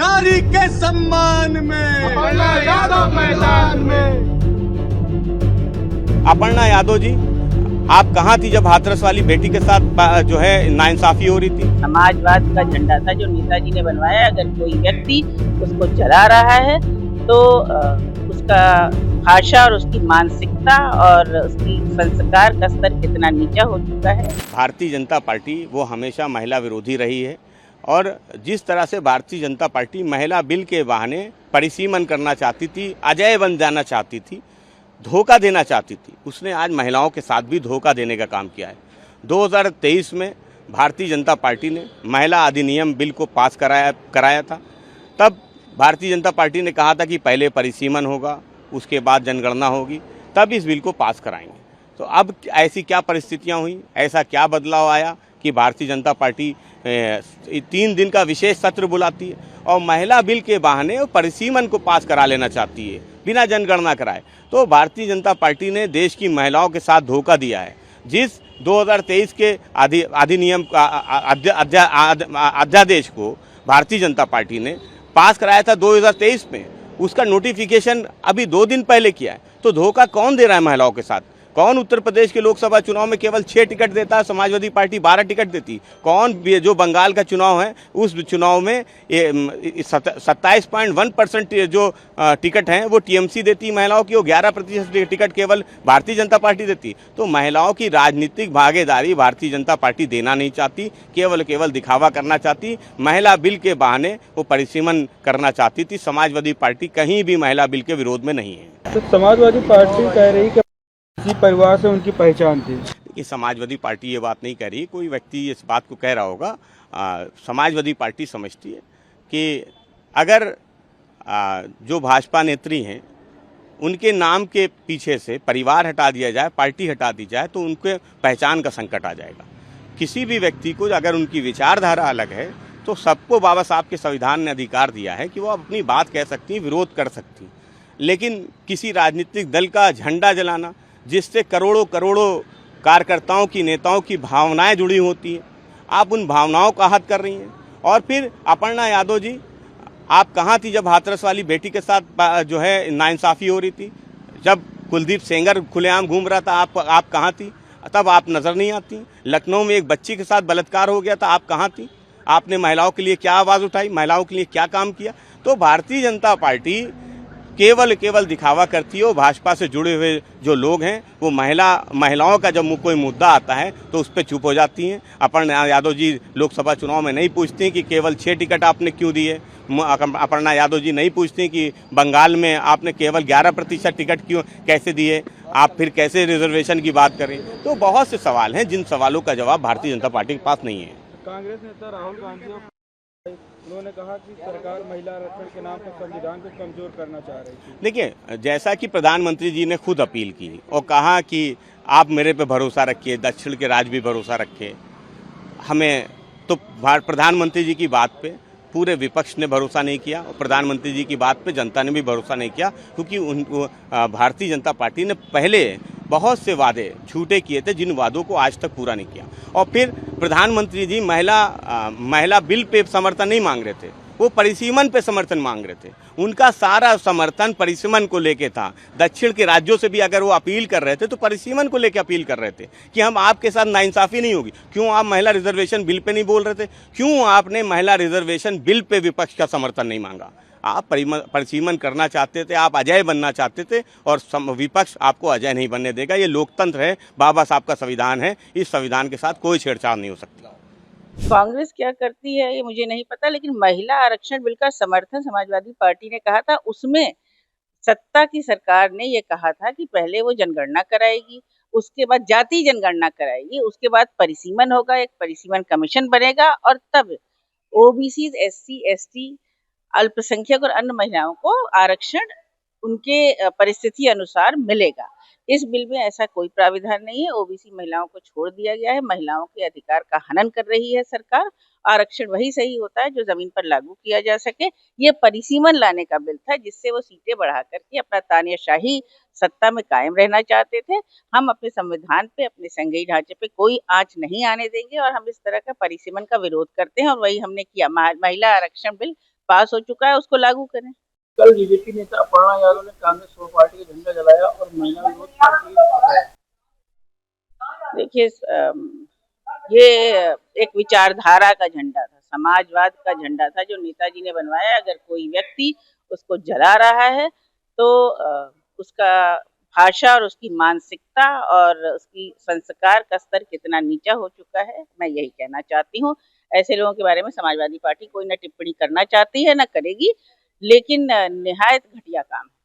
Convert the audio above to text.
नारी के सम्मान में अपर्णा यादव मैदान में। अपर्णा यादव जी, आप कहाँ थी जब हाथरस वाली बेटी के साथ जो है नाइंसाफी हो रही थी? समाजवाद का झंडा था जो नेताजी ने बनवाया। अगर कोई व्यक्ति उसको जला रहा है तो उसका भाषा और उसकी मानसिकता और उसकी संस्कार का स्तर कितना नीचा हो चुका है। भारतीय जनता पार्टी वो हमेशा महिला विरोधी रही है और जिस तरह से भारतीय जनता पार्टी महिला बिल के बहाने परिसीमन करना चाहती थी, अजय बन जाना चाहती थी, धोखा देना चाहती थी, उसने आज महिलाओं के साथ भी धोखा देने का काम किया है। 2023 में भारतीय जनता पार्टी ने महिला अधिनियम बिल को पास कराया था। तब भारतीय जनता पार्टी ने कहा था कि पहले परिसीमन होगा, उसके बाद जनगणना होगी, तब इस बिल को पास कराएंगे। तो अब ऐसी क्या परिस्थितियां हुई, ऐसा क्या बदलाव आया कि भारतीय जनता पार्टी 3 दिन का विशेष सत्र बुलाती है और महिला बिल के बहाने परिसीमन को पास करा लेना चाहती है बिना जनगणना कराए। तो भारतीय जनता पार्टी ने देश की महिलाओं के साथ धोखा दिया है। जिस 2023 के अधिनियम अध्यादेश को भारतीय जनता पार्टी ने पास कराया था 2023 में, उसका नोटिफिकेशन अभी 2 दिन पहले किया है। तो धोखा कौन दे रहा है महिलाओं के साथ? कौन उत्तर प्रदेश के लोकसभा चुनाव में केवल 6 टिकट देता है, समाजवादी पार्टी 12 टिकट देती? कौन जो बंगाल का चुनाव है उस चुनाव में 27.1% जो टिकट हैं वो टीएमसी देती महिलाओं की, वो 11% टिकट केवल भारतीय जनता पार्टी देती। तो महिलाओं की राजनीतिक भागीदारी भारतीय जनता पार्टी देना नहीं चाहती, केवल दिखावा करना चाहती। महिला बिल के बहाने वो परिसीमन करना चाहती थी। समाजवादी पार्टी कहीं भी महिला बिल के विरोध में नहीं है। तो समाजवादी पार्टी कह रही कि इसी परिवार से उनकी पहचान थी। कि समाजवादी पार्टी ये बात नहीं कह रही, कोई व्यक्ति इस बात को कह रहा होगा। समाजवादी पार्टी समझती है कि अगर जो भाजपा नेत्री हैं उनके नाम के पीछे से परिवार हटा दिया जाए, पार्टी हटा दी जाए, तो उनके पहचान का संकट आ जाएगा। किसी भी व्यक्ति को अगर उनकी विचारधारा अलग है तो सबको बाबा साहब के संविधान ने अधिकार दिया है कि वो अपनी बात कह सकती, विरोध कर सकती। लेकिन किसी राजनीतिक दल का झंडा जलाना, जिससे करोड़ों कार्यकर्ताओं की, नेताओं की भावनाएं जुड़ी होती हैं, आप उन भावनाओं का आहत कर रही हैं। और फिर अपर्णा यादव जी, आप कहाँ थी जब हाथरस वाली बेटी के साथ जो है नाइंसाफ़ी हो रही थी? जब कुलदीप सेंगर खुलेआम घूम रहा था, आप कहाँ थी? तब आप नज़र नहीं आती। लखनऊ में एक बच्ची के साथ बलात्कार हो गया था, आप कहाँ थी? आपने महिलाओं के लिए क्या आवाज़ उठाई, महिलाओं के लिए क्या काम किया? तो भारतीय जनता पार्टी केवल दिखावा करती है। भाजपा से जुड़े हुए जो लोग हैं वो महिलाओं का जब कोई मुद्दा आता है तो उस पर चुप हो जाती हैं। अपर्णा यादव जी लोकसभा चुनाव में नहीं पूछती कि केवल 6 टिकट आपने क्यों दिए। अपर्णा यादव जी नहीं पूछती कि बंगाल में आपने केवल 11% टिकट क्यों कैसे दिए, आप फिर कैसे रिजर्वेशन की बात करें। तो बहुत से सवाल हैं जिन सवालों का जवाब भारतीय जनता पार्टी के पास नहीं है। कांग्रेस नेता राहुल गांधी उन्होंने कहा कि सरकार महिला आरक्षण के नाम पर संविधान को कमजोर करना चाह रही थी। देखिए, जैसा कि प्रधानमंत्री जी ने खुद अपील की और कहा कि आप मेरे पे भरोसा रखिए, दक्षिण के राज्य भी भरोसा रखे हमें, तो प्रधानमंत्री जी की बात पे पूरे विपक्ष ने भरोसा नहीं किया और प्रधानमंत्री जी की बात पे जनता ने भी भरोसा नहीं किया, क्योंकि भारतीय जनता पार्टी ने पहले बहुत से वादे झूठे किए थे जिन वादों को आज तक पूरा नहीं किया। और फिर प्रधानमंत्री जी महिला बिल पे समर्थन नहीं मांग रहे थे, वो परिसीमन पे समर्थन मांग रहे थे। उनका सारा समर्थन परिसीमन को लेके था। दक्षिण के राज्यों से भी अगर वो अपील कर रहे थे तो परिसीमन को लेके अपील कर रहे थे कि हम आपके साथ नाइंसाफ़ी नहीं होगी। क्यों आप महिला रिजर्वेशन बिल पे नहीं बोल रहे थे? क्यों आपने महिला रिजर्वेशन बिल पे विपक्ष का समर्थन नहीं मांगा? आप परिसीमन करना चाहते थे, आप अजय बनना चाहते थे और विपक्ष आपको अजय नहीं बनने देगा। ये लोकतंत्र है, बाबा साहब का संविधान है, इस संविधान के साथ कोई छेड़छाड़ नहीं हो सकती। कांग्रेस क्या करती है ये मुझे नहीं पता, लेकिन महिला आरक्षण बिल का समर्थन समाजवादी पार्टी ने कहा था। उसमें सत्ता की सरकार ने ये कहा था कि पहले वो जनगणना कराएगी, उसके बाद जाति जनगणना कराएगी, उसके बाद परिसीमन होगा, एक परिसीमन कमीशन बनेगा और तब ओबीसी, एससी, एसटी, अल्पसंख्यक और अन्य महिलाओं को आरक्षण उनके परिस्थिति अनुसार मिलेगा। इस बिल में ऐसा कोई प्राविधान नहीं है। ओबीसी महिलाओं को छोड़ दिया गया है। महिलाओं के अधिकार का हनन कर रही है सरकार। आरक्षण वही सही होता है जो जमीन पर लागू किया जा सके। ये परिसीमन लाने का बिल था जिससे वो सीटें बढ़ा करके अपना तानाशाही सत्ता में कायम रहना चाहते थे। हम अपने संविधान पे, अपने संघीय ढांचे पे कोई आंच नहीं आने देंगे और हम इस तरह का परिसीमन का विरोध करते हैं और वही हमने किया। महिला आरक्षण बिल पास हो चुका है उसको लागू करें। कल बीजेपी नेता अपर्णा यादव ने कांग्रेस पार्टी का झंडा जलाया और महिला विरोध पार्टी बताया। देखिए ये एक विचारधारा का झंडा था, समाजवाद का झंडा था जो नेताजी ने बनवाया। अगर कोई व्यक्ति उसको जला रहा है तो उसका भाषा और उसकी मानसिकता और उसकी संस्कार का स्तर कितना नीचा हो चुका है, मैं यही कहना चाहती हूँ। ऐसे लोगों के बारे में समाजवादी पार्टी कोई न टिप्पणी करना चाहती है, न करेगी, लेकिन निहायत घटिया काम है।